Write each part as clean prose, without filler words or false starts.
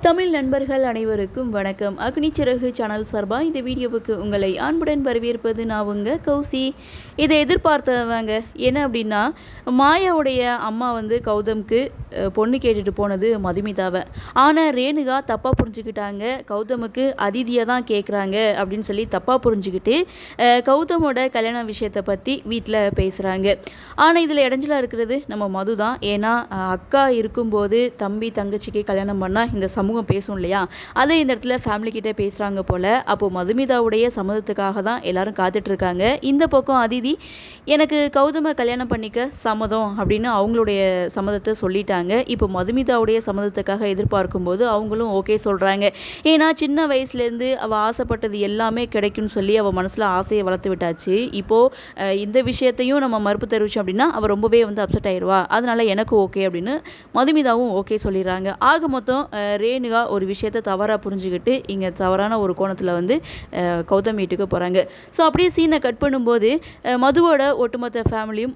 தமிழ் நண்பர்கள் அனைவருக்கும் வணக்கம். அக்னிச்சிறகு சேனல் சார்பாக இந்த வீடியோவுக்கு உங்களை அன்புடன் வரவேற்பது நான் உங்கள் கௌசி. இதை எதிர்பார்த்ததாங்க. என்ன அப்படின்னா, மாயாவுடைய அம்மா கௌதம்க்கு பொண்ணு கேட்டுட்டு போனது மதுமிதாவை. ஆனால் ரேணுகா தப்பாக புரிஞ்சுக்கிட்டாங்க. கௌதமுக்கு அதிதியை தான் கேட்குறாங்க அப்படின்னு சொல்லி தப்பாக புரிஞ்சுக்கிட்டு கௌதமோட கல்யாண விஷயத்தை பற்றி வீட்டில் பேசுகிறாங்க. ஆனால் இதில் இடைஞ்சலாக இருக்கிறது நம்ம மது தான். ஏன்னா அக்கா இருக்கும்போது தம்பி தங்கச்சிக்கு கல்யாணம் பண்ணால் இந்த சமூகம் பேசும் இல்லையா, அதை இந்த இடத்துல ஃபேமிலி கிட்டே பேசுகிறாங்க போல். அப்போது மதுமிதாவுடைய சம்மதத்துக்காக தான் எல்லாரும் காத்துட்ருக்காங்க. இந்த பக்கம் அதிதி எனக்கு கௌதமை கல்யாணம் பண்ணிக்க சம்மதம் அப்படின்னு அவங்களுடைய சம்மதத்தை சொல்லிட்டாங்க. இப்போ மதுமிதாவுடைய சம்மதத்துக்காக எதிர்பார்க்கும்போது அவங்களும் ஓகே சொல்கிறாங்க. ஏன்னா சின்ன வயசுலேருந்து அவள் ஆசைப்பட்டது எல்லாமே கிடைக்கும்னு சொல்லி அவள் மனசில் ஆசையை வளர்த்து விட்டாச்சு. இப்போது இந்த விஷயத்தையும் நம்ம மறுப்பு தெரிவிச்சோம் அப்படின்னா அவள் ரொம்பவே அப்செட் ஆயிடுவா. அதனால் எனக்கு ஓகே அப்படின்னு மதுமிதாவும் ஓகே சொல்லிடுறாங்க. ஆக மொத்தம் ரேணுகா ஒரு விஷயத்தை தவறாக புரிஞ்சுக்கிட்டு இங்கே தவறான ஒரு கோணத்தில் கௌதம் வீட்டுக்கு போகிறாங்க. ஸோ அப்படியே சீனை கட் பண்ணும்போது மதுவோட ஒட்டுமொத்த ஃபேமிலியும்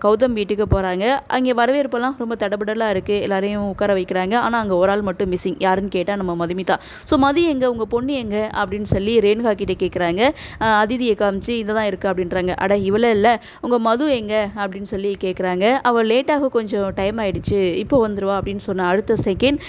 கௌதம் வீட்டுக்கு போகிறாங்க. அங்கே வரவேற்பெல்லாம் ரொம்ப தடபடலாக இருக்குது. எல்லாரையும் உட்கார வைக்கிறாங்க. ஆனால் அங்கே ஒரு ஆள் மட்டும் மிஸ்ஸிங். யாருன்னு கேட்டால் நம்ம மதுமிதா. ஸோ மது எங்கே, உங்கள் பொண்ணு எங்கே அப்படின்னு சொல்லி ரேணுகா கிட்டே கேட்குறாங்க. அதிதியை காமிச்சு இதை தான் இருக்குது அப்படின்றாங்க. அட இவ்வளோ இல்லை, உங்கள் மது எங்கே அப்படின்னு சொல்லி கேட்குறாங்க. அவள் லேட்டாக கொஞ்சம் டைம் ஆகிடுச்சு, இப்போ வந்துடுவா அப்படின்னு சொன்ன அடுத்த செகண்ட்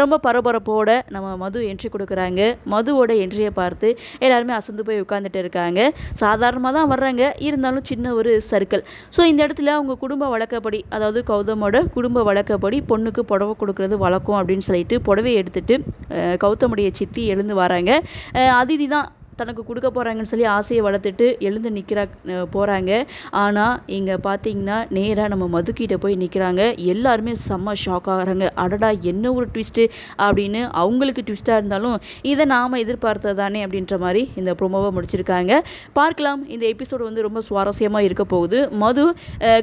ரொம்ப பரபரப்போட நம்ம மது என்ட்ரி கொடுக்குறாங்க. மதுவோட என்ட்ரியை பார்த்து எல்லாருமே அசந்து போய் உட்காந்துட்டு இருக்காங்க. சாதாரணமாக தான் வர்றாங்க, இருந்தாலும் சின்ன ஒரு சர்க்கிள். ஸோ இந்த இடத்துல அவங்க குடும்ப வழக்கப்படி, அதாவது கௌதமோட குடும்ப வழக்கப்படி பொண்ணுக்கு புடவை கொடுக்குறது வழக்கம் அப்படின்னு சொல்லிட்டு புடவையை எடுத்துகிட்டு கௌதமுடைய சித்தி எழுந்து வராங்க. அதிதி தான் தனக்கு கொடுக்க போகிறாங்கன்னு சொல்லி ஆசையை வளர்த்துட்டு எழுந்து போகிறாங்க. ஆனால் இங்கே பார்த்தீங்கன்னா நேராக நம்ம மதுக்கிட்ட போய் நிற்கிறாங்க. எல்லாருமே செம்ம ஷாக் ஆகிறாங்க. அடடா என்ன ஒரு ட்விஸ்ட்டு அப்படின்னு. அவங்களுக்கு ட்விஸ்ட்டாக இருந்தாலும் இதை நாம் எதிர்பார்த்தது தானே அப்படின்ற மாதிரி இந்த ப்ரோமோவை முடிச்சிருக்காங்க. பார்க்கலாம், இந்த எபிசோடு ரொம்ப சுவாரஸ்யமாக இருக்க போகுது. மது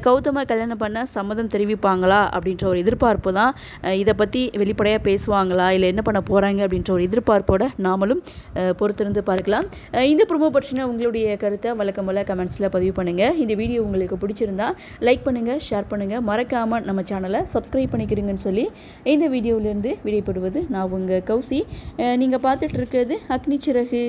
கௌதம கல்யாணம் பண்ண சம்மதம் தெரிவிப்பாங்களா அப்படின்ற ஒரு எதிர்பார்ப்பு தான். இதை பற்றி வெளிப்படையாக பேசுவாங்களா, இல்லை என்ன பண்ண போகிறாங்க அப்படின்ற ஒரு எதிர்பார்ப்போடு நாமளும் பொறுத்திருந்து பார்க்கலாம். இந்த ப்ரோமோ பற்றின உங்களுடைய கருத்தை வழக்கம் போல கமெண்ட்ஸில் பதிவு பண்ணுங்கள். இந்த வீடியோ உங்களுக்கு பிடிச்சிருந்தா லைக் பண்ணுங்கள், ஷேர் பண்ணுங்கள், மறக்காமல் நம்ம சேனலை சப்ஸ்கிரைப் பண்ணிக்கிறீங்கன்னு சொல்லி இந்த வீடியோவிலேருந்து விடைபெறுவது நான் உங்கள் கௌசி. நீங்கள் பார்த்துட்டு இருக்கிறது அக்னிச்சிறகு.